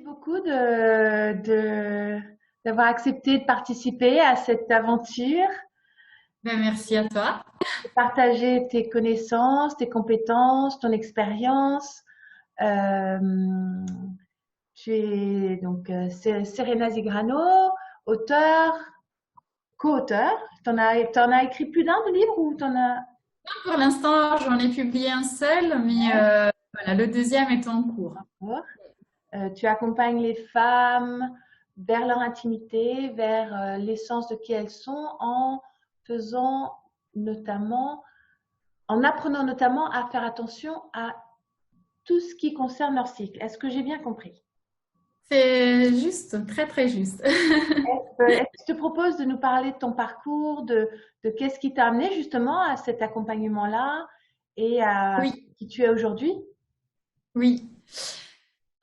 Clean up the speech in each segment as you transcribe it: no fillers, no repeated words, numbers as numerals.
beaucoup d'avoir accepté de participer à cette aventure, Ben, merci à toi. de partager tes connaissances, tes compétences, ton expérience. Euh, Tu es donc Serena Zigrano, auteur, co-auteur. T'en as écrit plus d'un de livre ou t'en as... Pour l'instant, j'en ai publié un seul, mais voilà, le deuxième est en cours. Tu accompagnes les femmes vers leur intimité, vers l'essence de qui elles sont, en faisant notamment, en apprenant notamment à faire attention à tout ce qui concerne leur cycle. Est-ce que j'ai bien compris? C'est juste, très très juste. Est-ce que je te propose de nous parler de ton parcours, de qu'est-ce qui t'a amené justement à cet accompagnement-là et à Oui, qui tu es aujourd'hui? oui.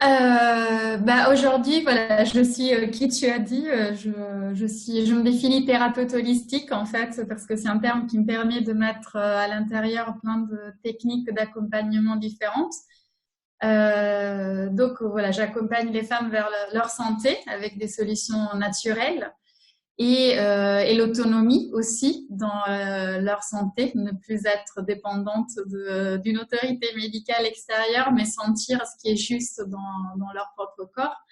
Bah aujourd'hui, voilà, je suis qui tu as dit, je me définis thérapeute holistique en fait, parce que c'est un terme qui me permet de mettre à l'intérieur plein de techniques d'accompagnement différentes. Donc voilà, j'accompagne les femmes vers leur santé avec des solutions naturelles et l'autonomie aussi dans leur santé, ne plus être dépendante d'une autorité médicale extérieure, mais sentir ce qui est juste dans leur propre corps.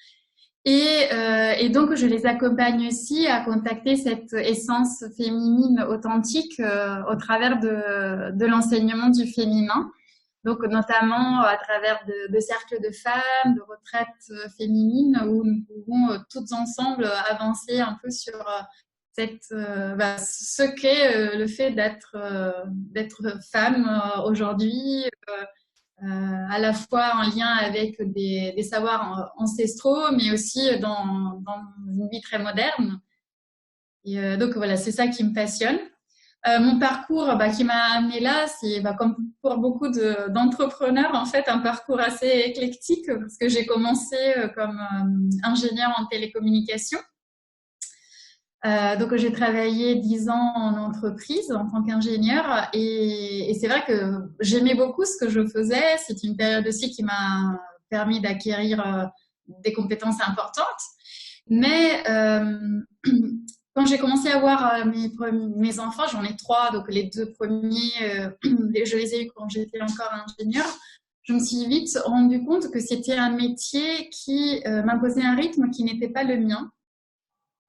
Et donc, je les accompagne aussi à contacter cette essence féminine authentique au travers de l'enseignement du féminin. Donc, notamment à travers de cercles de femmes, de retraites féminines où nous pouvons toutes ensemble avancer un peu sur ce qu'est le fait d'être femme aujourd'hui, à la fois en lien avec des savoirs ancestraux, mais aussi dans une vie très moderne. Et donc voilà, c'est ça qui me passionne. Mon parcours qui m'a amené là, c'est comme pour beaucoup d'entrepreneurs, en fait, un parcours assez éclectique, parce que j'ai commencé comme ingénieur en télécommunications. Donc j'ai travaillé 10 ans en entreprise en tant qu'ingénieur et c'est vrai que j'aimais beaucoup ce que je faisais. C'est une période aussi qui m'a permis d'acquérir des compétences importantes. Mais quand j'ai commencé à avoir mes enfants, j'en ai 3, donc les 2 premiers, je les ai eus quand j'étais encore ingénieure. Je me suis vite rendu compte que c'était un métier qui m'imposait un rythme qui n'était pas le mien.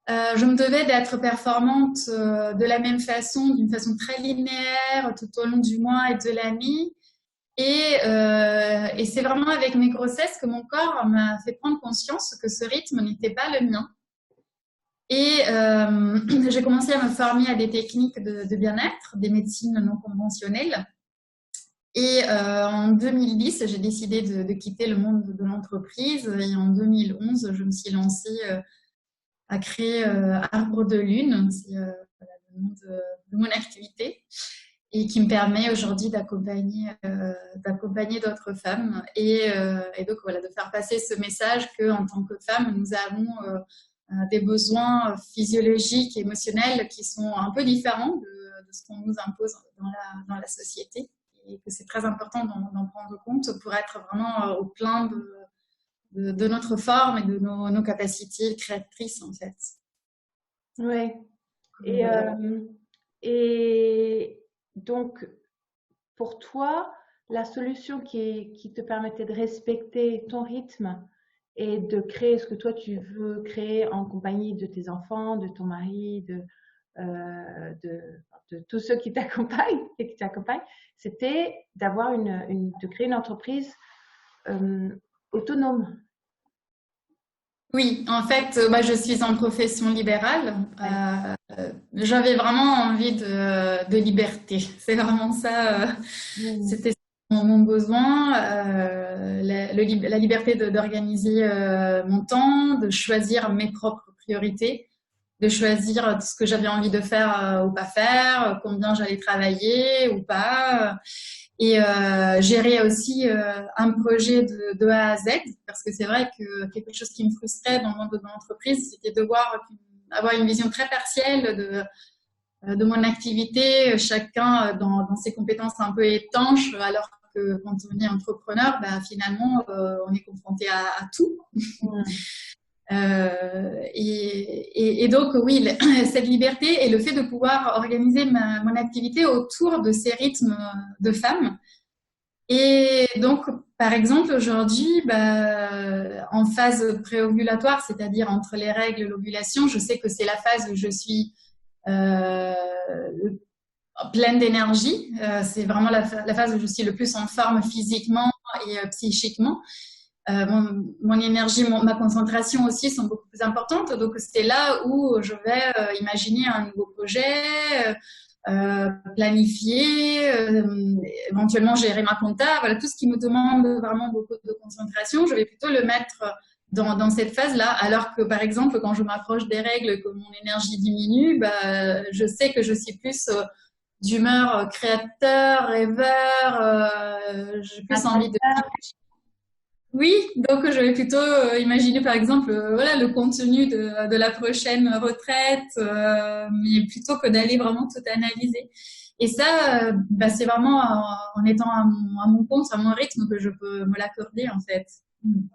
Je me devais d'être performante de la même façon, d'une façon très linéaire tout au long du mois et de l'année. Et c'est vraiment avec mes grossesses que mon corps m'a fait prendre conscience que ce rythme n'était pas le mien. Et j'ai commencé à me former à des techniques de bien-être, des médecines non conventionnelles. Et en 2010, j'ai décidé de quitter le monde de l'entreprise. Et en 2011, je me suis lancée à créer Arbre de Lune, c'est le nom de mon activité, et qui me permet aujourd'hui d'accompagner d'autres femmes et donc voilà, de faire passer ce message qu'en tant que femme, nous avons des besoins physiologiques et émotionnels qui sont un peu différents de ce qu'on nous impose dans la société, et que c'est très important d'en prendre compte pour être vraiment au plein de notre forme et de nos capacités créatrices, en fait. Oui. Et, Voilà. et donc, pour toi, la solution qui te permettait de respecter ton rythme et de créer ce que toi tu veux créer en compagnie de tes enfants, de ton mari, de tous ceux qui t'accompagnent et qui t'accompagnent, c'était de créer une entreprise euh, autonome. Oui, en fait, moi, je suis en profession libérale. Ouais. J'avais vraiment envie de liberté. C'est vraiment ça. Mmh. C'était mon besoin, la liberté d'organiser mon temps, de choisir mes propres priorités, de choisir ce que j'avais envie de faire ou pas faire, combien j'allais travailler ou pas. Et gérer aussi un projet de A à Z, parce que c'est vrai que quelque chose qui me frustrait dans le monde de l'entreprise, c'était de avoir une vision très partielle de mon activité, chacun dans ses compétences un peu étanches, alors que quand on est entrepreneur, finalement, on est confronté à tout. Mm. Et donc, oui, cette liberté et le fait de pouvoir organiser mon activité autour de ces rythmes de femmes. Et donc, par exemple, aujourd'hui, en phase préovulatoire, c'est-à-dire entre les règles et l'ovulation, je sais que c'est la phase où je suis euh, pleine d'énergie. C'est vraiment la phase où je suis le plus en forme physiquement et psychiquement. Mon énergie, ma concentration aussi sont beaucoup plus importantes. Donc, c'est là où je vais imaginer un nouveau projet, planifier, éventuellement gérer ma compta. Voilà, tout ce qui me demande vraiment beaucoup de concentration, je vais plutôt le mettre dans cette phase-là. Alors que, par exemple, quand je m'approche des règles, que mon énergie diminue, je sais que je suis plus d'humeur créateur, rêveur, j'ai plus envie de... Oui, donc je vais plutôt imaginer par exemple voilà le contenu de la prochaine retraite, mais plutôt que d'aller vraiment tout analyser. Et ça, c'est vraiment en étant à mon compte, à mon rythme que je peux me l'accorder en fait.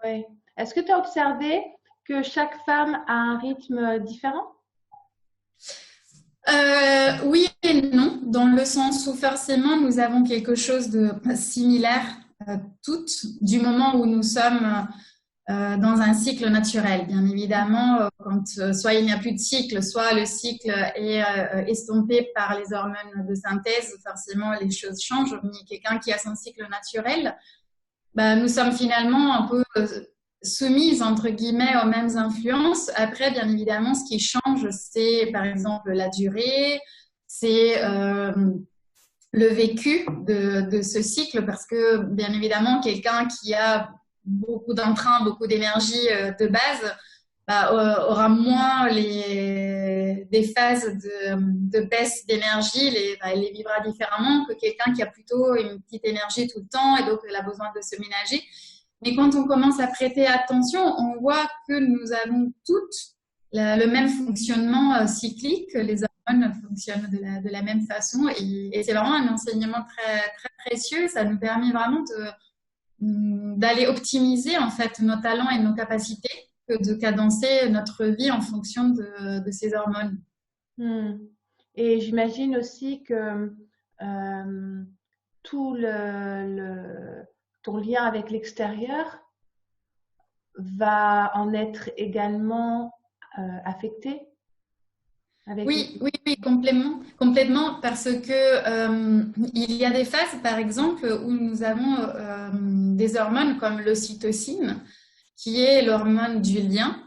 Oui. Est-ce que tu as observé que chaque femme a un rythme différent? Oui et non, dans le sens où forcément nous avons quelque chose de similaire toutes, du moment où nous sommes dans un cycle naturel. Bien évidemment, quand soit il n'y a plus de cycle, soit le cycle est estompé par les hormones de synthèse, forcément les choses changent. Mais quelqu'un qui a son cycle naturel, nous sommes finalement un peu soumises, entre guillemets, aux mêmes influences. Après, bien évidemment, ce qui change, c'est par exemple la durée, c'est le vécu de ce cycle, parce que bien évidemment, quelqu'un qui a beaucoup d'entrain, beaucoup d'énergie de base, aura moins des phases de baisse d'énergie, elle les vivra différemment que quelqu'un qui a plutôt une petite énergie tout le temps et donc elle a besoin de se ménager. Mais quand on commence à prêter attention, on voit que nous avons toutes le même fonctionnement cyclique. Les hormones fonctionnent de la même façon et c'est vraiment un enseignement très, très précieux. Ça nous permet vraiment d'aller optimiser en fait nos talents et nos capacités que de cadencer notre vie en fonction de ces hormones. Et j'imagine aussi que tout ton lien avec l'extérieur va en être également affecté avec Oui, oui, oui, complètement, parce que il y a des phases, par exemple, où nous avons des hormones comme l'ocytocine, qui est l'hormone du lien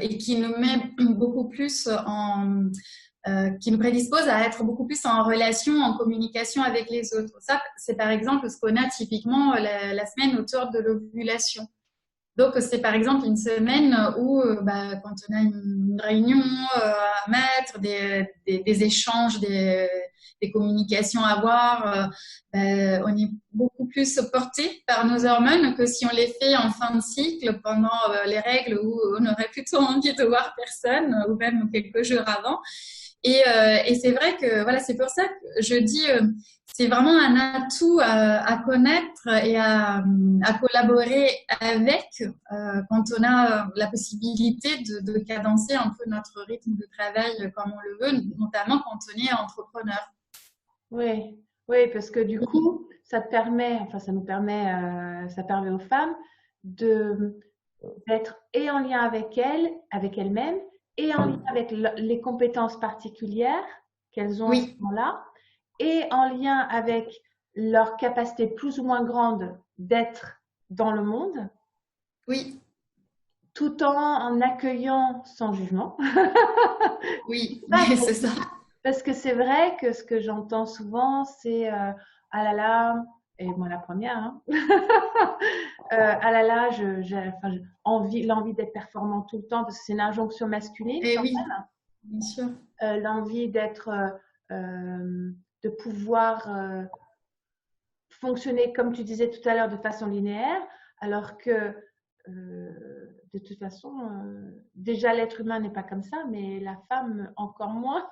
et qui nous met beaucoup plus qui nous prédispose à être beaucoup plus en relation, en communication avec les autres. Ça, c'est par exemple ce qu'on a typiquement la semaine autour de l'ovulation. Donc, c'est par exemple une semaine où, quand on a une réunion à mettre, des échanges, des communications à avoir, on est beaucoup plus porté par nos hormones que si on les fait en fin de cycle pendant les règles où on aurait plutôt envie de voir personne ou même quelques jours avant. Et c'est vrai que voilà, c'est pour ça que je dis c'est vraiment un atout à connaître et à collaborer avec quand on a la possibilité de cadencer un peu notre rythme de travail comme on le veut, notamment quand on est entrepreneur. Oui, oui, parce que du coup, ça te permet, enfin ça nous permet, ça permet aux femmes de d'être et en lien avec elles-mêmes, et en lien avec les compétences particulières qu'elles ont à ce Oui, moment-là, et en lien avec leur capacité plus ou moins grande d'être dans le monde, oui, tout en accueillant sans jugement. oui, Ça, c'est ça. parce que c'est vrai que ce que j'entends souvent, c'est ah là là, et moi la première, hein, ah là là, l'envie d'être performant tout le temps, parce que c'est une injonction masculine Et quand oui, bien sûr. même, l'envie de pouvoir fonctionner, comme tu disais tout à l'heure, de façon linéaire, alors que de toute façon, déjà l'être humain n'est pas comme ça, mais la femme encore moins.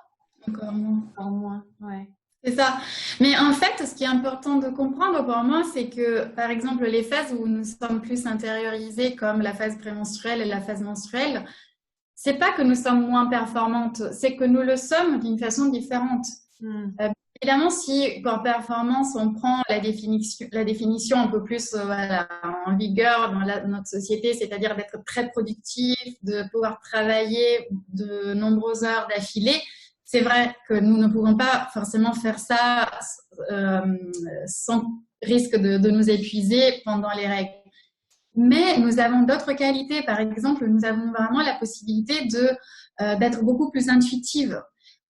Encore moins. Encore moins, ouais. C'est ça. Mais en fait, ce qui est important de comprendre pour moi, c'est que, par exemple, les phases où nous sommes plus intériorisés, comme la phase prémenstruelle et la phase menstruelle, c'est pas que nous sommes moins performantes, c'est que nous le sommes d'une façon différente. Euh, Évidemment, si en performance, on prend la définition un peu plus voilà, en vigueur dans notre société, c'est-à-dire d'être très productif, de pouvoir travailler de nombreuses heures d'affilée, c'est vrai que nous ne pouvons pas forcément faire ça euh, sans risque de nous épuiser pendant les règles. Mais nous avons d'autres qualités. Par exemple, nous avons vraiment la possibilité d'être beaucoup plus intuitive.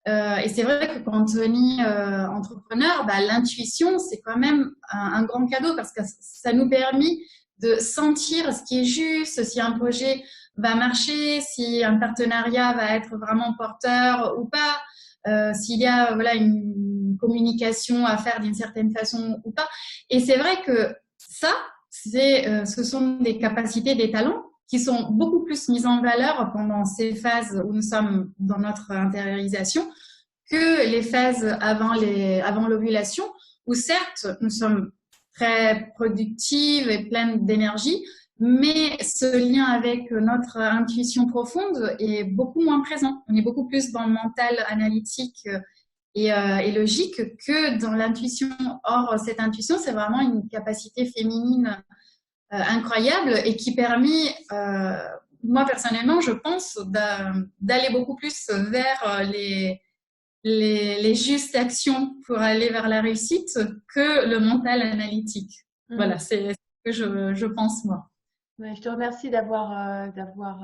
Et c'est vrai que quand on est entrepreneur, bah, l'intuition, c'est quand même un grand cadeau parce que ça nous permet de sentir ce qui est juste, si un projet va marcher, si un partenariat va être vraiment porteur ou pas, s'il y a voilà, une communication à faire d'une certaine façon ou pas. Et c'est vrai que ça, ce sont des capacités, des talents qui sont beaucoup plus mises en valeur pendant ces phases où nous sommes dans notre intériorisation que les phases avant l'ovulation, où certes, nous sommes très productives et pleines d'énergie, mais ce lien avec notre intuition profonde est beaucoup moins présent. On est beaucoup plus dans le mental analytique et logique que dans l'intuition. Or, cette intuition, c'est vraiment une capacité féminine incroyable et qui permet, moi personnellement, je pense, d'aller beaucoup plus vers les justes actions pour aller vers la réussite que le mental analytique. Voilà, c'est ce que je pense, moi. Ouais, je te remercie d'avoir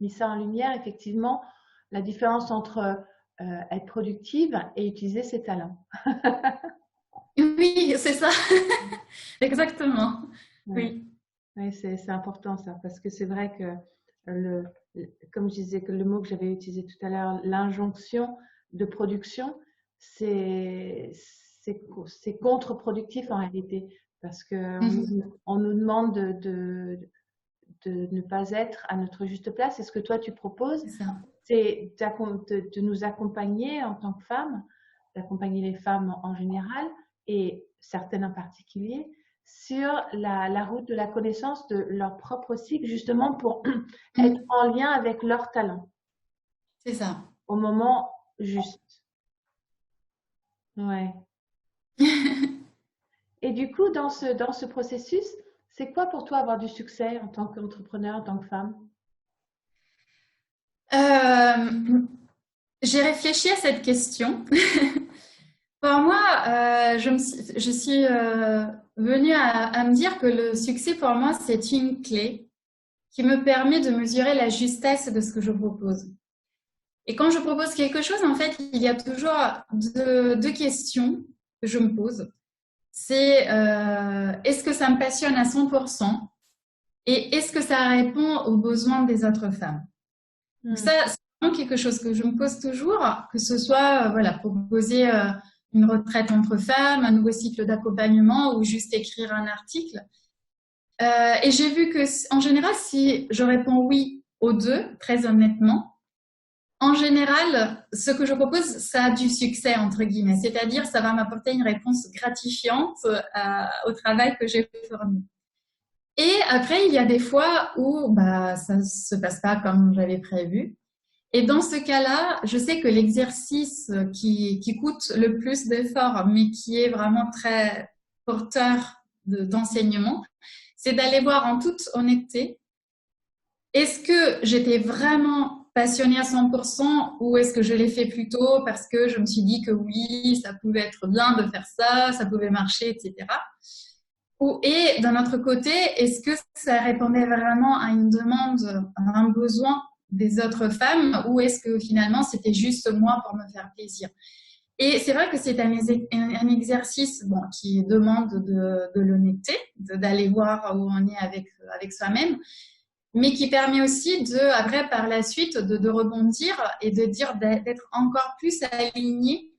mis ça en lumière. Effectivement, la différence entre être productive et utiliser ses talents. Oui, c'est ça. Exactement. Ouais. Oui. Oui, c'est important ça, parce que c'est vrai que, comme je disais, que le mot que j'avais utilisé tout à l'heure, l'injonction de production, c'est contre-productif en réalité, parce qu'on nous demande de ne pas être à notre juste place. Et ce que toi tu proposes, c'est de nous accompagner en tant que femmes, d'accompagner les femmes en général et certaines en particulier sur la route de la connaissance de leur propre cycle, justement pour être en lien avec leur talent. C'est ça. Au moment juste. Ouais. Et du coup, dans ce processus, c'est quoi pour toi avoir du succès en tant qu'entrepreneur, en tant que femme? J'ai réfléchi à cette question. Pour moi, je suis venue à me dire que le succès, pour moi, c'est une clé qui me permet de mesurer la justesse de ce que je propose. Et quand je propose quelque chose, en fait, il y a toujours deux questions que je me pose. C'est est-ce que ça me passionne à 100% et est-ce que ça répond aux besoins des autres femmes? Donc ça, c'est vraiment quelque chose que je me pose toujours, que ce soit voilà, proposer une retraite entre femmes, un nouveau cycle d'accompagnement ou juste écrire un article. Et j'ai vu que, en général, si je réponds oui aux deux, très honnêtement, en général, ce que je propose, ça a du succès, entre guillemets. C'est-à-dire, ça va m'apporter une réponse gratifiante au travail que j'ai fourni. Et après, il y a des fois où bah, ça ne se passe pas comme j'avais prévu. Et dans ce cas-là, je sais que l'exercice qui coûte le plus d'efforts, mais qui est vraiment très porteur d'enseignement, c'est d'aller voir en toute honnêteté, est-ce que j'étais vraiment passionnée à 100% ou est-ce que je l'ai fait plutôt parce que je me suis dit que oui, ça pouvait être bien de faire ça, ça pouvait marcher, etc. Et d'un autre côté, est-ce que ça répondait vraiment à une demande, à un besoin des autres femmes ou est-ce que finalement c'était juste moi pour me faire plaisir? Et c'est vrai que c'est un exercice bon, qui demande de l'honnêteté, d'aller voir où on est avec soi-même, mais qui permet aussi après par la suite de rebondir et de dire d'être encore plus aligné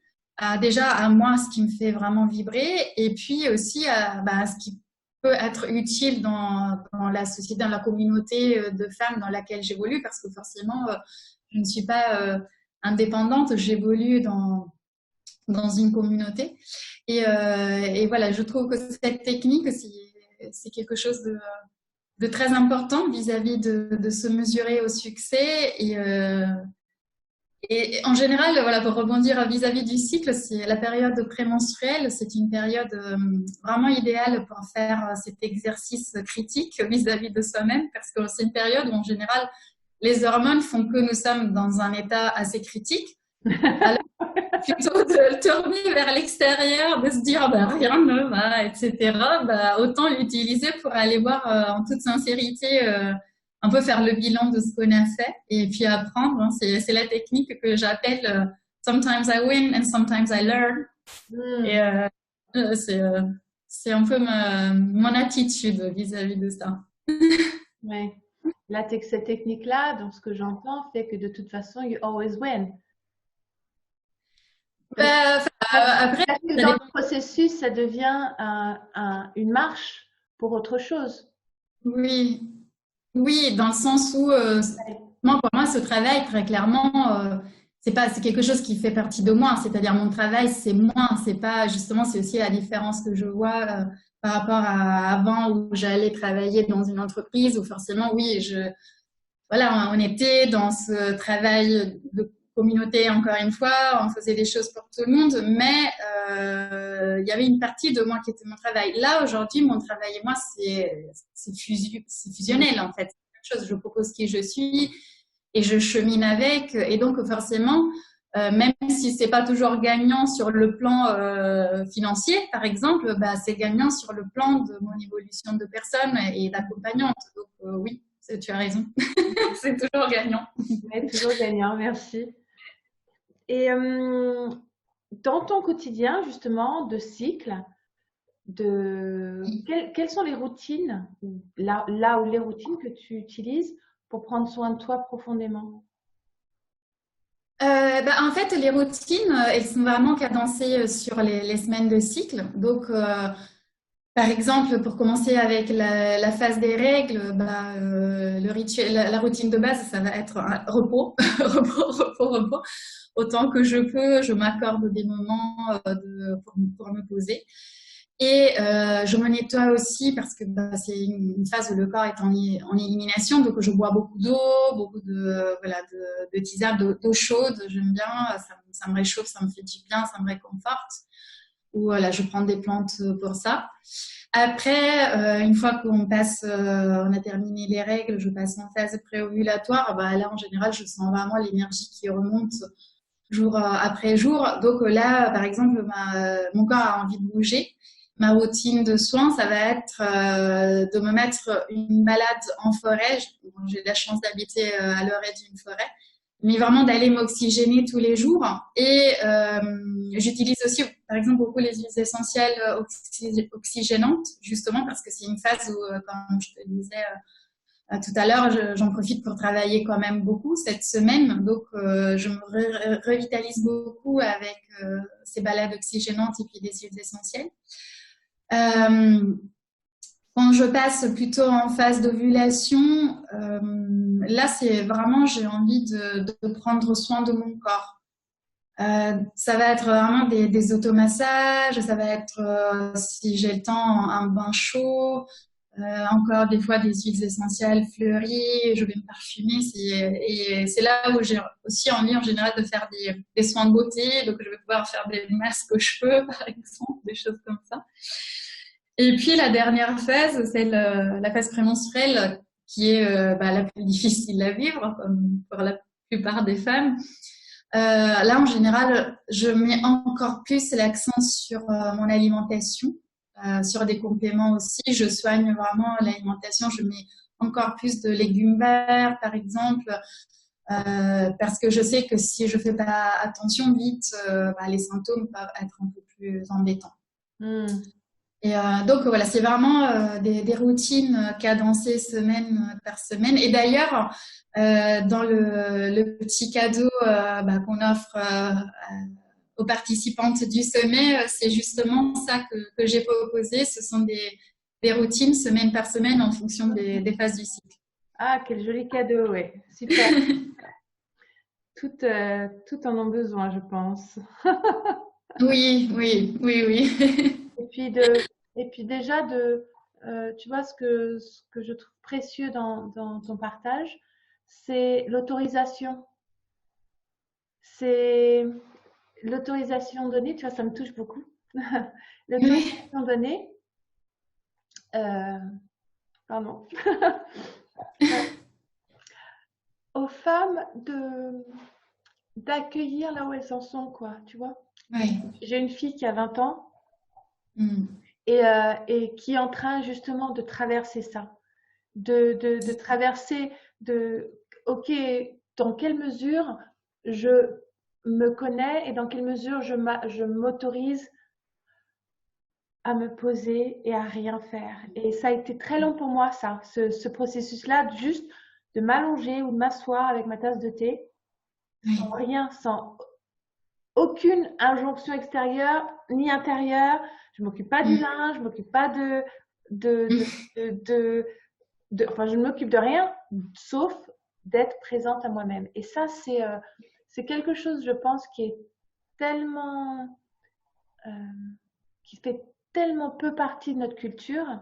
déjà à moi, ce qui me fait vraiment vibrer, et puis aussi à ce qui peut être utile dans la société, dans la communauté de femmes dans laquelle j'évolue, parce que forcément, je ne suis pas indépendante, j'évolue dans dans une communauté. Et voilà, je trouve que cette technique, c'est quelque chose de très important vis-à-vis de se mesurer au succès. Et en général, voilà, pour rebondir vis-à-vis du cycle, c'est la période prémenstruelle, c'est une période vraiment idéale pour faire cet exercice critique vis-à-vis de soi-même, parce que c'est une période où en général, les hormones font que nous sommes dans un état assez critique. Alors, plutôt de le tourner vers l'extérieur, de se dire bah, rien ne va, etc., bah, autant l'utiliser pour aller voir en toute sincérité, un peu faire le bilan de ce qu'on a fait et puis apprendre. Hein. C'est la technique que j'appelle sometimes I win and sometimes I learn. Et c'est un peu mon attitude vis-à-vis de ça. Ouais. Là, cette technique-là, donc ce que j'entends, fait que de toute façon, you always win. Après, dans le processus, ça devient une marche pour autre chose. Oui, oui, dans le sens où pour moi, ce travail, très clairement, c'est quelque chose qui fait partie de moi. C'est-à-dire mon travail, c'est moi. C'est pas justement, c'est aussi la différence que je vois par rapport à avant où j'allais travailler dans une entreprise où forcément, oui, voilà, on était dans ce travail de communauté, encore une fois, on faisait des choses pour tout le monde, mais il y avait une partie de moi qui était mon travail. Là, aujourd'hui, mon travail et moi, c'est fusionnel, en fait. C'est quelque chose, je propose qui je suis et je chemine avec. Et donc, forcément, même si c'est pas toujours gagnant sur le plan financier, par exemple, bah, c'est gagnant sur le plan de mon évolution de personne et d'accompagnante. Donc, oui. Tu as raison, c'est toujours gagnant. Ouais, toujours gagnant, merci. Et dans ton quotidien, justement, de cycle, quelles sont les routines, là où les routines que tu utilises pour prendre soin de toi profondément? En fait, les routines, elles sont vraiment cadencées sur les semaines de cycle. Donc, par exemple, pour commencer avec la phase des règles, le rituel, la routine de base, ça va être un repos, repos. Autant que je peux, je m'accorde des moments pour me poser. Et je me nettoie aussi parce que c'est une phase où le corps est en élimination, donc je bois beaucoup d'eau, beaucoup de tisane, d'eau chaude. J'aime bien, ça me réchauffe, ça me fait du bien, ça me réconforte. Ou voilà, je prends des plantes pour ça. Après, une fois qu'on on a terminé les règles, je passe en phase préovulatoire. Là, en général, je sens vraiment l'énergie qui remonte jour après jour. Donc là, par exemple, mon corps a envie de bouger. Ma routine de soins, ça va être de me mettre une balade en forêt. J'ai la chance d'habiter à l'orée d'une forêt. Mais vraiment d'aller m'oxygéner tous les jours. Et j'utilise aussi, par exemple, beaucoup les huiles essentielles oxygénantes, justement parce que c'est une phase où, comme je te disais tout à l'heure, j'en profite pour travailler quand même beaucoup cette semaine. Donc, je me revitalise beaucoup avec ces balades oxygénantes et puis des huiles essentielles. Quand je passe plutôt en phase d'ovulation, là, c'est vraiment, j'ai envie de prendre soin de mon corps. Ça va être vraiment des automassages, ça va être, si j'ai le temps, un bain chaud, encore des fois des huiles essentielles fleuries, je vais me parfumer. Et c'est là où j'ai aussi envie en général de faire des soins de beauté, donc je vais pouvoir faire des masques aux cheveux, par exemple, des choses comme ça. Et puis la dernière phase, c'est la phase prémenstruelle qui est la plus difficile à vivre, comme pour la plupart des femmes. Là, en général, je mets encore plus l'accent sur mon alimentation, sur des compléments aussi. Je soigne vraiment l'alimentation. Je mets encore plus de légumes verts, par exemple, parce que je sais que si je fais pas attention vite, les symptômes peuvent être un peu plus embêtants. Et donc voilà, c'est vraiment des routines cadencées semaine par semaine. Et d'ailleurs, dans le petit cadeau qu'on offre aux participantes du sommet, c'est justement ça que j'ai proposé. Ce sont des routines semaine par semaine en fonction des phases du cycle. Ah, quel joli cadeau, oui. Toutes en ont besoin, je pense. Oui, oui, oui, oui. Et puis, déjà, tu vois, ce que je trouve précieux dans ton partage, c'est l'autorisation. C'est l'autorisation donnée, tu vois, ça me touche beaucoup. Oui, L'autorisation donnée, euh, pardon, aux femmes d'accueillir là où elles en sont, quoi, tu vois. oui. J'ai une fille qui a 20 ans Mm. et qui est en train justement de traverser ça, de traverser de, ok, dans quelle mesure je me connais et dans quelle mesure je m'autorise à me poser et à rien faire. Et ça a été très long pour moi, ça, ce processus-là, juste de m'allonger ou de m'asseoir avec ma tasse de thé, sans Oui. rien, sans aucune injonction extérieure ni intérieure. Je m'occupe pas du Mm. linge, je m'occupe pas de, de, de, de, enfin, je ne m'occupe de rien, sauf d'être présente à moi-même. Et ça, c'est quelque chose, je pense, qui est tellement, euh, qui fait tellement peu partie de notre culture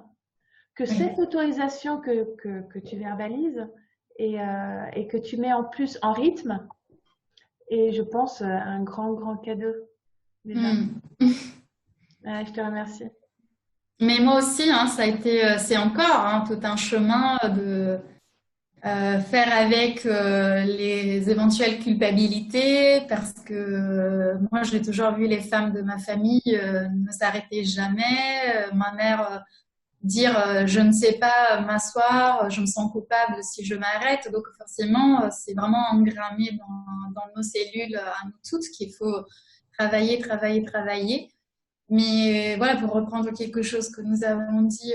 que Oui. cette autorisation que tu verbalises et que tu mets en plus en rythme, et je pense un grand, grand cadeau déjà. Mm. Ouais, je te remercie. Mais moi aussi, hein, ça a été, c'est encore hein, tout un chemin de faire avec les éventuelles culpabilités, parce que moi, j'ai toujours vu les femmes de ma famille ne s'arrêter jamais. Ma mère dire je ne sais pas m'asseoir, je me sens coupable si je m'arrête. Donc forcément, c'est vraiment engrammé dans nos cellules à nous toutes qu'il faut travailler, travailler, travailler. Mais voilà, pour reprendre quelque chose que nous avons dit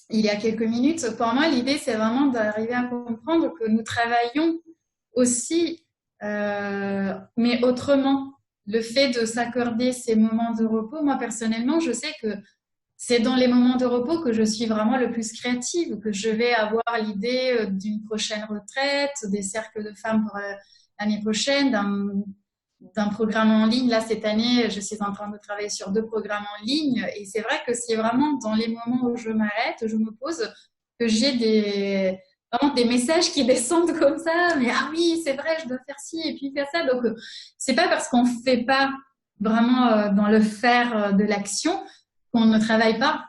il y a quelques minutes, pour moi, l'idée, c'est vraiment d'arriver à comprendre que nous travaillons aussi, mais autrement. Le fait de s'accorder ces moments de repos, moi personnellement, je sais que c'est dans les moments de repos que je suis vraiment le plus créative, que je vais avoir l'idée d'une prochaine retraite, des cercles de femmes pour l'année prochaine, d'un programme en ligne. Là, cette année, je suis en train de travailler sur 2 programmes en ligne. Et c'est vrai que c'est vraiment dans les moments où je m'arrête, je me pose, que j'ai vraiment des messages qui descendent comme ça. Mais ah oui, c'est vrai, je dois faire ci et puis faire ça. Donc, c'est pas parce qu'on fait pas vraiment dans le faire de l'action qu'on ne travaille pas.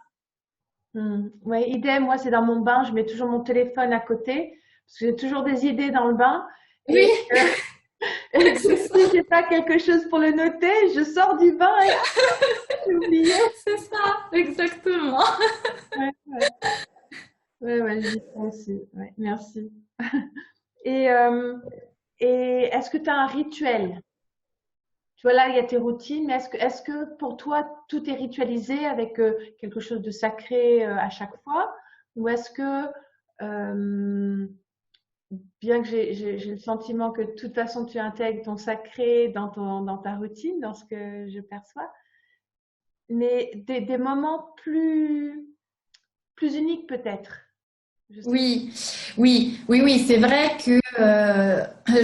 Ouais, idem, moi c'est dans mon bain, je mets toujours mon téléphone à côté, parce que j'ai toujours des idées dans le bain. Oui, Et, et c'est ça, si j'ai pas quelque chose pour le noter, je sors du bain et j'ai oublié. c'est ça, exactement. Ouais, ouais, ouais, ouais, je vis ça aussi. Ouais, merci. Et, euh, et est-ce que tu as un rituel? Tu vois, là, il y a tes routines, mais est-ce que pour toi, tout est ritualisé avec quelque chose de sacré à chaque fois? Ou est-ce que, euh, bien que j'ai le sentiment que de toute façon, tu intègres ton sacré dans ta routine, dans ce que je perçois, mais des moments plus uniques peut-être? Je sais. Oui, oui, oui, oui, c'est vrai que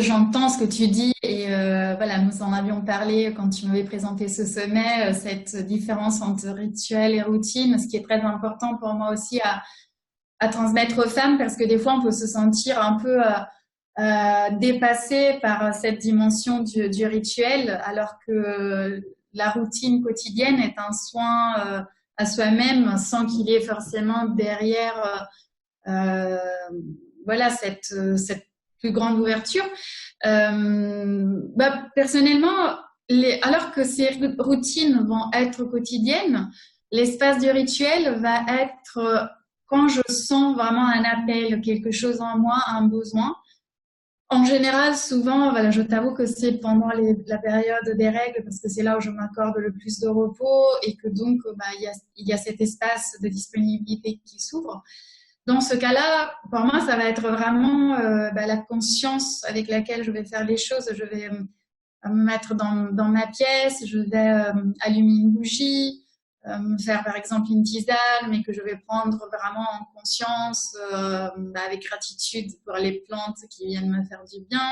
j'entends ce que tu dis et voilà, nous en avions parlé quand tu m'avais présenté ce sommet, cette différence entre rituel et routine, ce qui est très important pour moi aussi à transmettre aux femmes parce que des fois on peut se sentir un peu dépassé par cette dimension du rituel alors que la routine quotidienne est un soin à soi-même sans qu'il y ait forcément derrière euh, voilà cette plus grande ouverture. Personnellement, alors que ces routines vont être quotidiennes, l'espace du rituel va être quand je sens vraiment un appel, quelque chose en moi, un besoin. En général, souvent, voilà, je t'avoue que c'est pendant la période des règles parce que c'est là où je m'accorde le plus de repos et que donc il y a cet espace de disponibilité qui s'ouvre. Dans ce cas-là, pour moi, ça va être vraiment la conscience avec laquelle je vais faire les choses. Je vais me mettre dans ma pièce, je vais allumer une bougie, me faire par exemple une tisane, mais que je vais prendre vraiment en conscience, avec gratitude pour les plantes qui viennent me faire du bien.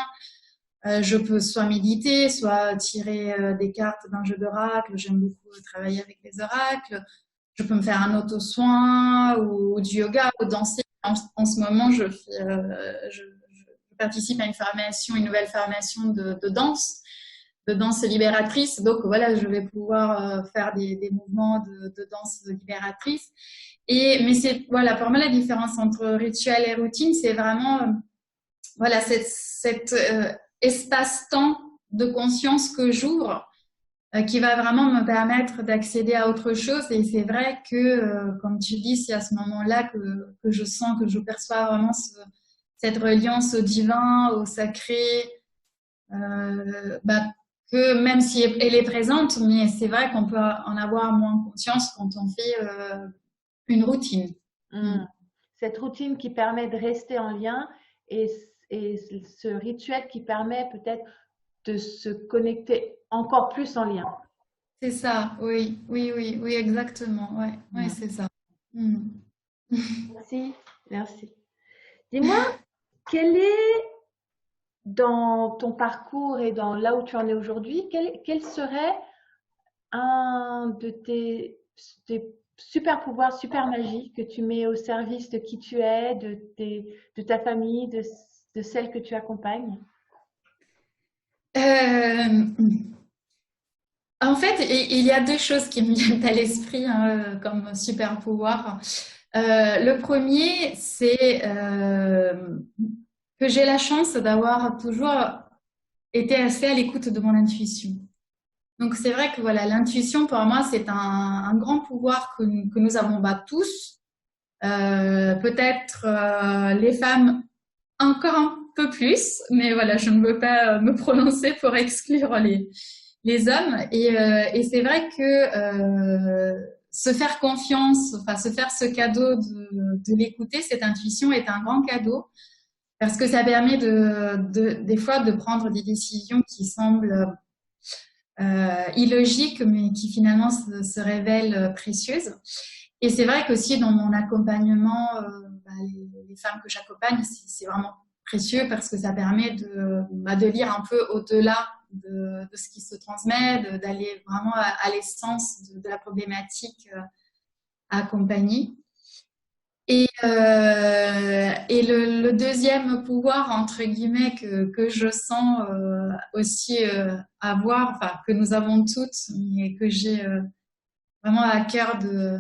Je peux soit méditer, soit tirer des cartes d'un jeu d'oracle. J'aime beaucoup travailler avec les oracles. Je peux me faire un auto-soin ou du yoga ou danser. En ce moment, je participe à une nouvelle formation de danse libératrice. Donc voilà, je vais pouvoir faire des mouvements de danse libératrice. Mais c'est voilà, pour moi la différence entre rituel et routine, c'est vraiment voilà cet espace-temps de conscience que j'ouvre qui va vraiment me permettre d'accéder à autre chose. Et c'est vrai que, comme tu dis, c'est à ce moment-là que je sens, que je perçois vraiment cette reliance au divin, au sacré, bah, que même si elle est présente, mais c'est vrai qu'on peut en avoir moins conscience quand on fait une routine. Cette routine qui permet de rester en lien et, et ce rituel qui permet peut-être de se connecter encore plus en lien. C'est ça, oui, oui, oui, oui, exactement. Ouais, ouais, c'est ça. Merci, merci. Dis-moi, quel est dans ton parcours et dans là où tu en es aujourd'hui, quel serait un de tes super pouvoirs, super magie que tu mets au service de qui tu es, de ta famille, de celle que tu accompagnes? En fait, il y a deux choses qui me viennent à l'esprit hein, comme super pouvoir. Le premier, c'est que j'ai la chance d'avoir toujours été assez à l'écoute de mon intuition. Donc c'est vrai que voilà, l'intuition pour moi c'est un grand pouvoir que nous avons tous. Peut-être les femmes encore un peu plus, mais voilà, je ne veux pas me prononcer pour exclure les hommes. Et c'est vrai que se faire confiance, enfin se faire ce cadeau de l'écouter, cette intuition est un grand cadeau parce que ça permet des fois de prendre des décisions qui semblent illogiques, mais qui finalement se révèlent précieuses. Et c'est vrai qu'aussi dans mon accompagnement, les femmes que j'accompagne, c'est vraiment précieux parce que ça permet de lire un peu au-delà de ce qui se transmet, d'aller vraiment à l'essence de la problématique à accompagner. Et le deuxième pouvoir, entre guillemets, que je sens aussi avoir, enfin, que nous avons toutes, mais que j'ai vraiment à cœur de,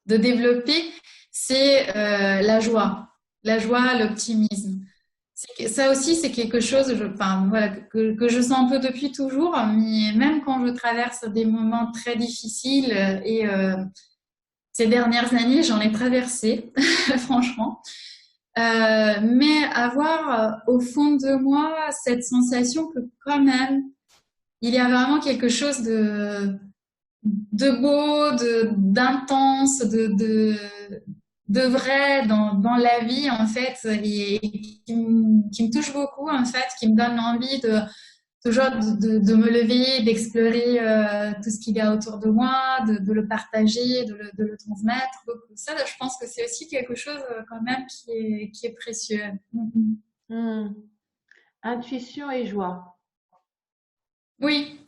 de développer, c'est la joie, l'optimisme. Ça aussi, c'est quelque chose, enfin, voilà, que je sens un peu depuis toujours, mais même quand je traverse des moments très difficiles et ces dernières années, j'en ai traversé, franchement. Mais avoir au fond de moi cette sensation que quand même, il y a vraiment quelque chose de beau, d'intense, de vrai dans la vie en fait, et qui me touche beaucoup en fait, qui me donne envie toujours de me lever, d'explorer tout ce qu'il y a autour de moi, de le partager, de le transmettre. Donc ça, je pense que c'est aussi quelque chose quand même qui est précieux. Intuition et joie. Oui.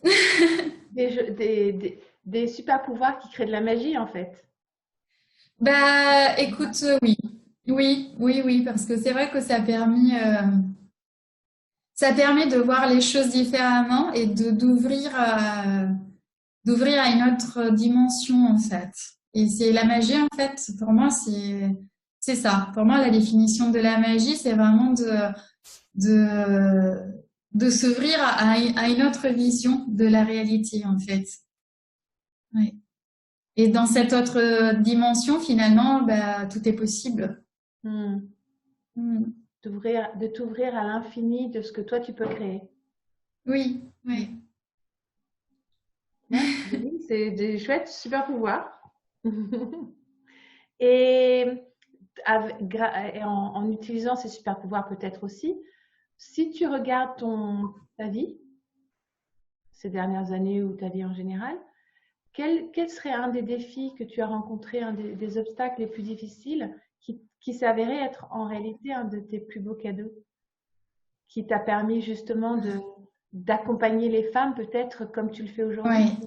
Des super pouvoirs qui créent de la magie en fait. Bah, écoute, oui. Oui, oui, oui, parce que c'est vrai que ça permet de voir les choses différemment et d'ouvrir à une autre dimension en fait. Et c'est la magie en fait, pour moi c'est ça. Pour moi la définition de la magie c'est vraiment de de s'ouvrir à une autre vision de la réalité en fait. Ouais. Et dans cette autre dimension finalement bah, tout est possible. Hmm. De t'ouvrir à l'infini de ce que toi tu peux créer. Oui, oui. Ouais, c'est des chouettes super pouvoirs. Et, en utilisant ces super pouvoirs peut-être aussi, si tu regardes ta vie, ces dernières années ou ta vie en général, quel serait un des défis que tu as rencontrés, un des obstacles les plus difficiles qui s'avérait être en réalité un de tes plus beaux cadeaux? qui t'a permis justement d'accompagner les femmes, peut-être comme tu le fais aujourd'hui?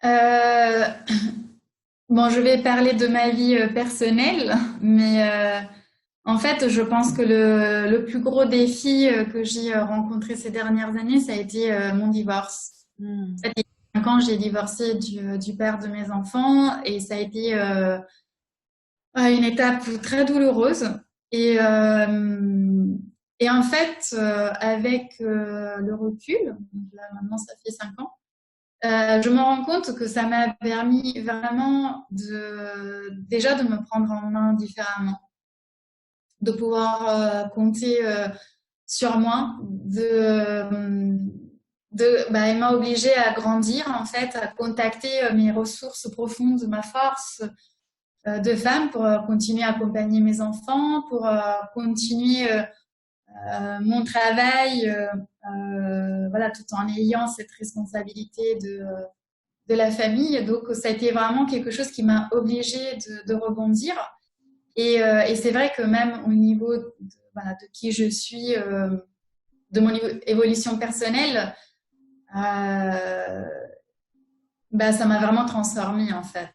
Oui. Bon, je vais parler de ma vie personnelle, mais en fait, je pense que le plus gros défi que j'ai rencontré ces dernières années, ça a été mon divorce. Mm. En fait, il y a 5 ans, j'ai divorcé du père de mes enfants et ça a été une étape très douloureuse. Et, euh, et en fait, avec le recul, donc là maintenant ça fait 5 ans, je me rends compte que ça m'a permis vraiment déjà de me prendre en main différemment, de pouvoir compter sur moi, elle m'a obligée à grandir en fait, à contacter mes ressources profondes, ma force de femme pour continuer à accompagner mes enfants, pour continuer mon travail, voilà, tout en ayant cette responsabilité de la famille. Donc, ça a été vraiment quelque chose qui m'a obligée de rebondir. Et c'est vrai que même au niveau voilà, de qui je suis, de mon évolution personnelle, ça m'a vraiment transformée en fait.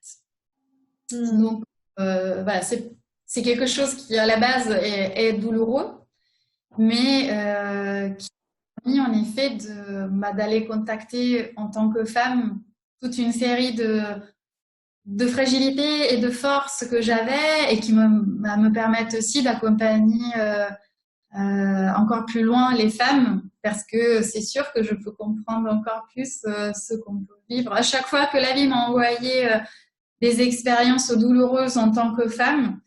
Donc, voilà, c'est quelque chose qui à la base est douloureux, mais qui m'a permis en effet d'aller contacter en tant que femme toute une série de fragilités et de forces que j'avais et qui me permettent aussi d'accompagner encore plus loin les femmes, parce que c'est sûr que je peux comprendre encore plus ce qu'on peut vivre. À chaque fois que la vie m'a envoyé des expériences douloureuses en tant que femme,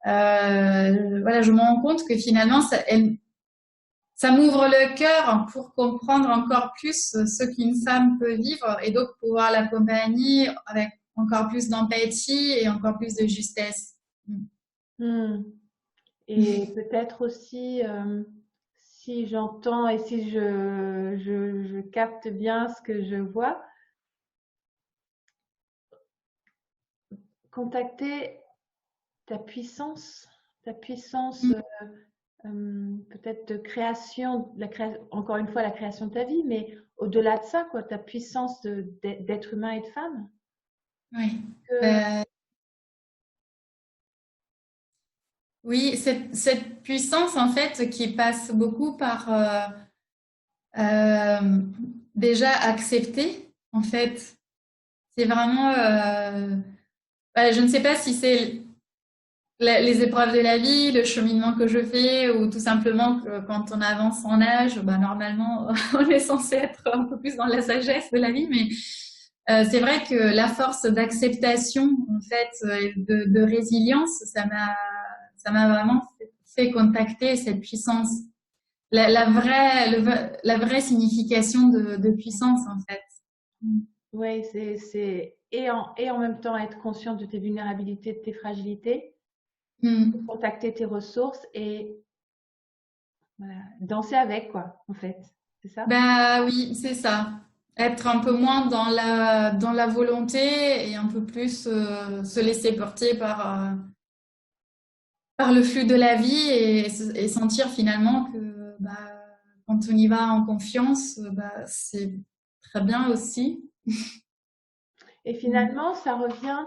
voilà, je me rends compte que finalement, ça m'ouvre le cœur pour comprendre encore plus ce qu'une femme peut vivre et donc pouvoir l'accompagner avec encore plus d'empathie et encore plus de justesse. Et peut-être aussi, si j'entends et si je capte bien ce que je vois, contacter ta puissance peut-être de création, encore une fois la création de ta vie, mais au-delà de ça, quoi, ta puissance d'être humain et de femme. Oui. Oui, cette puissance en fait qui passe beaucoup par déjà accepter en fait. C'est vraiment, je ne sais pas si c'est les épreuves de la vie, le cheminement que je fais, ou tout simplement que quand on avance en âge, normalement, on est censé être un peu plus dans la sagesse de la vie, mais c'est vrai que la force d'acceptation, en fait, de résilience, ça m'a vraiment fait contacter cette puissance, la vraie signification de puissance, en fait. Oui, et en même temps être consciente de tes vulnérabilités, de tes fragilités, contacter tes ressources et voilà, danser avec, quoi, en fait. C'est ça? Oui, c'est ça. Être un peu moins dans la volonté et un peu plus se laisser porter par le flux de la vie et sentir finalement que quand on y va en confiance, c'est très bien aussi. Et finalement, ça revient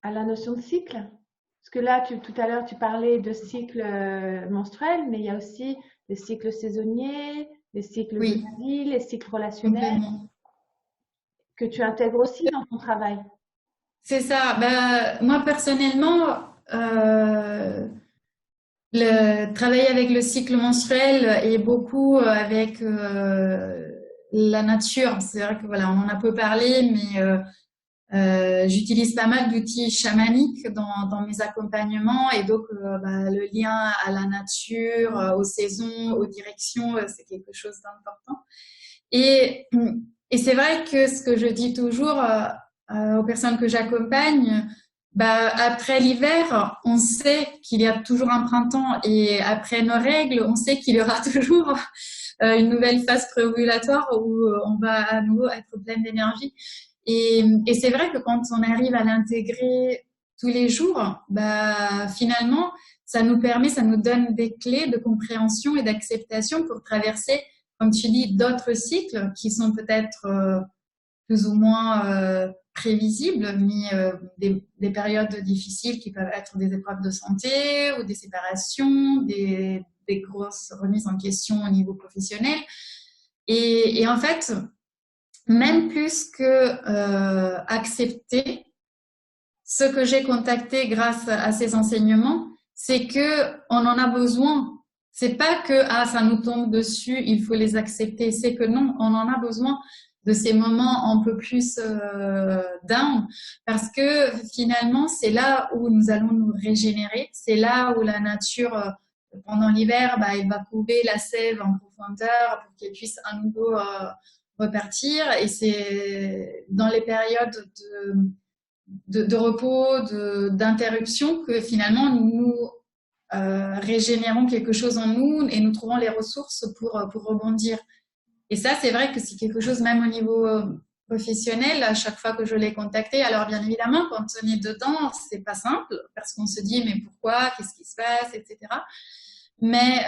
à la notion de cycle. Parce que là, tout à l'heure, tu parlais de cycle menstruel, mais il y a aussi les cycles saisonniers, les cycles de la vie, les cycles relationnels, complètement. Que tu intègres aussi dans ton travail. C'est ça. Moi, personnellement, travailler avec le cycle menstruel et beaucoup avec la nature. C'est vrai que voilà, on en a peu parlé, mais j'utilise pas mal d'outils chamaniques dans mes accompagnements et donc le lien à la nature, aux saisons, aux directions, c'est quelque chose d'important. Et c'est vrai que ce que je dis toujours aux personnes que j'accompagne, après l'hiver, on sait qu'il y a toujours un printemps et après nos règles, on sait qu'il y aura toujours une nouvelle phase préovulatoire où on va à nouveau être pleine d'énergie. Et c'est vrai que quand on arrive à l'intégrer tous les jours, finalement, ça nous permet, ça nous donne des clés de compréhension et d'acceptation pour traverser, comme tu dis, d'autres cycles qui sont peut-être plus ou moins prévisibles, mais des périodes difficiles qui peuvent être des épreuves de santé ou des séparations, des grosses remises en question au niveau professionnel. Et en fait, même plus que accepter, ce que j'ai contacté grâce à ces enseignements, c'est que on en a besoin. C'est pas que ça nous tombe dessus, il faut les accepter. C'est que non, on en a besoin de ces moments un peu plus down, parce que finalement, c'est là où nous allons nous régénérer. C'est là où la nature, pendant l'hiver, elle va couver la sève en profondeur pour qu'elle puisse à nouveau repartir. Et c'est dans les périodes de repos, d'interruption, que finalement nous régénérons quelque chose en nous et nous trouvons les ressources pour rebondir. Et ça, c'est vrai que c'est quelque chose, même au niveau professionnel, à chaque fois que je l'ai contacté. Alors, bien évidemment, quand on est dedans, c'est pas simple parce qu'on se dit, mais pourquoi, qu'est-ce qui se passe, etc. Mais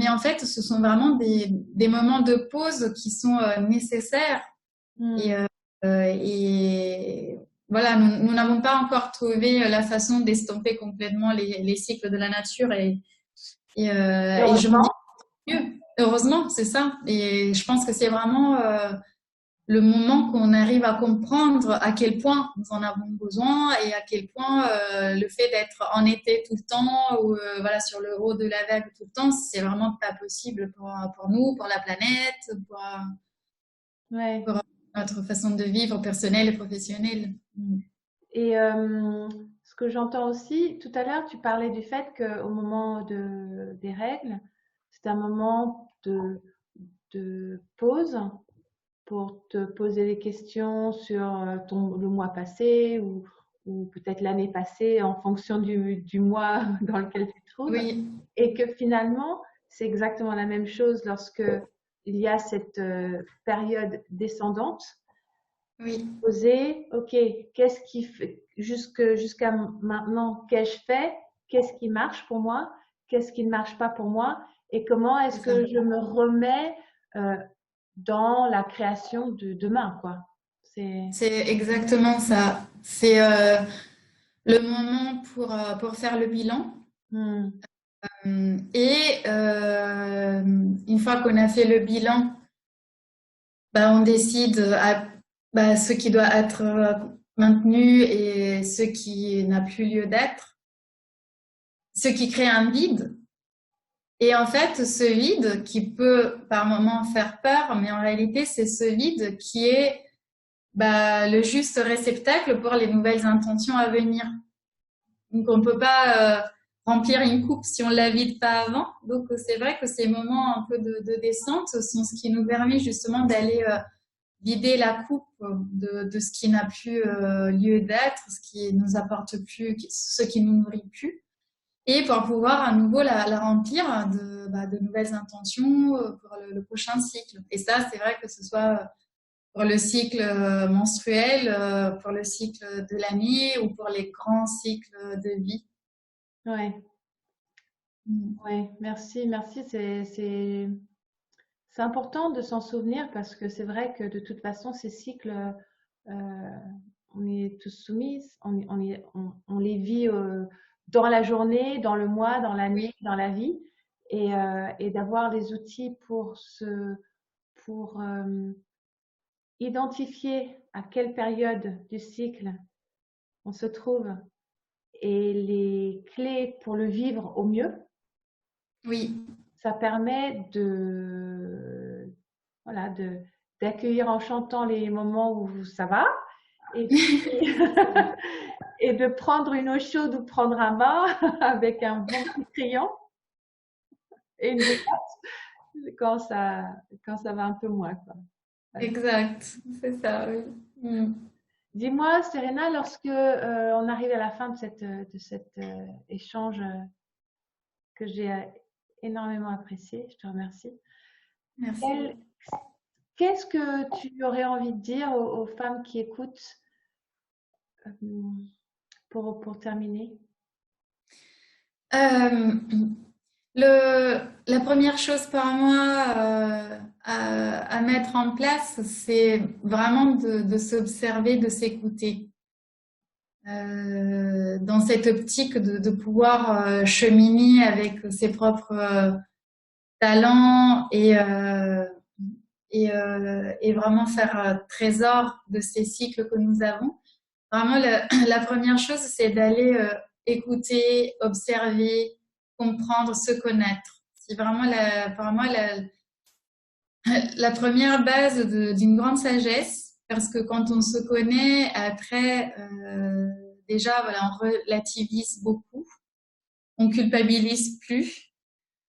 en fait, ce sont vraiment des moments de pause qui sont nécessaires. Et voilà, nous n'avons pas encore trouvé la façon d'estomper complètement les cycles de la nature et je me dis mieux. Heureusement, c'est ça. Et je pense que c'est vraiment le moment qu'on arrive à comprendre à quel point nous en avons besoin et à quel point le fait d'être en été tout le temps ou voilà, sur le haut de la vague tout le temps, c'est vraiment pas possible pour nous, pour la planète, pour notre façon de vivre personnelle et professionnelle. Et ce que j'entends aussi, tout à l'heure, tu parlais du fait qu'au moment des règles, c'est un moment de pause pour te poser des questions sur le mois passé ou peut-être l'année passée en fonction du mois dans lequel tu te trouves. Oui. Et que finalement, c'est exactement la même chose lorsque il y a cette période descendante. Oui. Poser, ok, qu'est-ce qui fait jusqu'à maintenant, qu'ai-je fait? Qu'est-ce qui marche pour moi? Qu'est-ce qui ne marche pas pour moi? Et comment est-ce que je me remets dans la création de demain, quoi. C'est exactement ça. C'est le moment pour faire le bilan. Et une fois qu'on a fait le bilan, on décide ce qui doit être maintenu et ce qui n'a plus lieu d'être, ce qui crée un vide. Et en fait, ce vide qui peut par moments faire peur, mais en réalité, c'est ce vide qui est le juste réceptacle pour les nouvelles intentions à venir. Donc, on ne peut pas remplir une coupe si on ne la vide pas avant. Donc, c'est vrai que ces moments un peu de descente sont ce qui nous permet justement d'aller vider la coupe de ce qui n'a plus lieu d'être, ce qui nous apporte plus, ce qui nous nourrit plus. Et pour pouvoir à nouveau la remplir de nouvelles intentions pour le prochain cycle. Et ça, c'est vrai que ce soit pour le cycle menstruel, pour le cycle de l'année ou pour les grands cycles de vie. Ouais. Ouais, merci. C'est important de s'en souvenir parce que c'est vrai que de toute façon, ces cycles, on est tous soumis, on les vit dans la journée, dans le mois, dans l'année, dans la vie. Et d'avoir des outils pour identifier à quelle période du cycle on se trouve et les clés pour le vivre au mieux. Oui. Ça permet d'accueillir en chantant les moments où ça va et, et de prendre une eau chaude ou prendre un bain avec un bon petit crayon et une détente quand ça va un peu moins, quoi. Ouais. Exact, c'est ça, oui. Dis-moi, Serena, lorsque on arrive à la fin de cet échange que j'ai énormément apprécié, je te remercie. Merci. Qu'est-ce que tu aurais envie de dire aux femmes qui écoutent pour terminer? Euh, la première chose pour moi à mettre en place, c'est vraiment de s'observer, de s'écouter. Dans cette optique de pouvoir cheminer avec ses propres talents et vraiment faire trésor de ces cycles que nous avons. Vraiment, la première chose, c'est d'aller écouter, observer, comprendre, se connaître. C'est vraiment, pour moi, la première base d'une grande sagesse, parce que quand on se connaît, après, déjà, voilà, on relativise beaucoup, on culpabilise plus,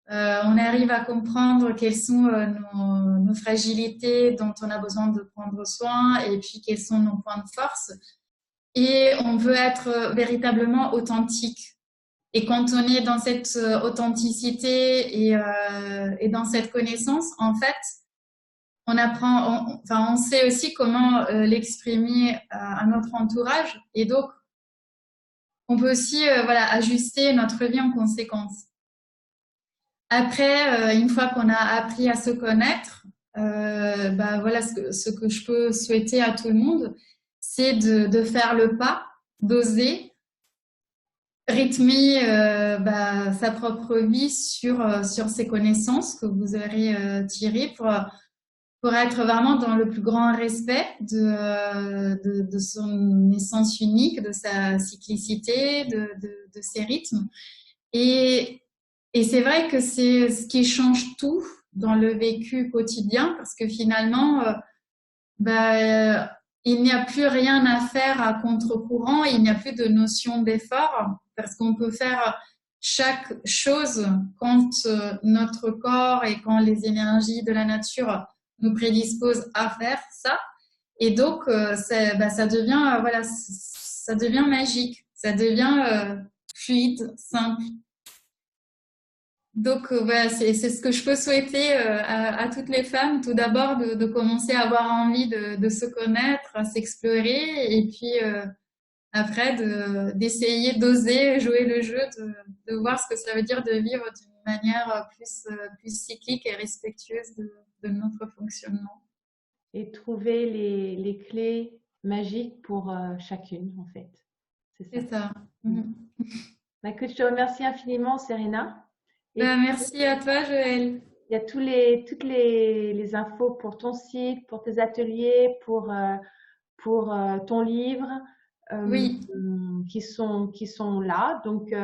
on arrive à comprendre quelles sont nos fragilités dont on a besoin de prendre soin, et puis quels sont nos points de force. Et on veut être véritablement authentique. Et quand on est dans cette authenticité et dans cette connaissance, en fait, on apprend, enfin, on sait aussi comment l'exprimer à notre entourage. Et donc, on peut aussi voilà, ajuster notre vie en conséquence. Après, une fois qu'on a appris à se connaître, bah, voilà ce que je peux souhaiter à tout le monde, c'est de faire le pas, d'oser rythmer bah, sa propre vie sur ses connaissances que vous aurez tirées pour être vraiment dans le plus grand respect de son essence unique, de sa cyclicité, de ses rythmes. Et, et c'est vrai que c'est ce qui change tout dans le vécu quotidien parce que finalement, bah, il n'y a plus rien à faire à contre-courant, il n'y a plus de notion d'effort parce qu'on peut faire chaque chose quand notre corps et quand les énergies de la nature nous prédisposent à faire ça. Et donc, bah, ça devient, voilà, ça devient magique, ça devient fluide, simple. Donc, voilà, c'est ce que je peux souhaiter à toutes les femmes. Tout d'abord, de commencer à avoir envie de se connaître, à s'explorer, et puis après, d'essayer d'oser jouer le jeu, de voir ce que ça veut dire de vivre d'une manière plus cyclique et respectueuse de notre fonctionnement. Et trouver les clés magiques pour chacune, en fait. C'est ça. C'est ça. Bah, écoute, je te remercie infiniment, Serena. Et Ben, merci à toi, Joël. il y a toutes les infos pour ton site, pour tes ateliers, pour ton livre Oui. qui sont là. Donc,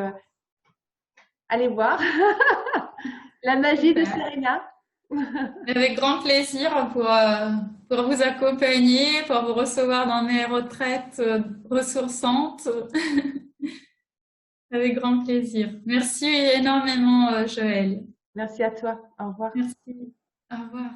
allez voir la magie de Serena. Avec grand plaisir pour vous accompagner, pour vous recevoir dans mes retraites ressourçantes. Avec grand plaisir. Merci énormément, Joël. Merci à toi. Au revoir. Merci. Au revoir.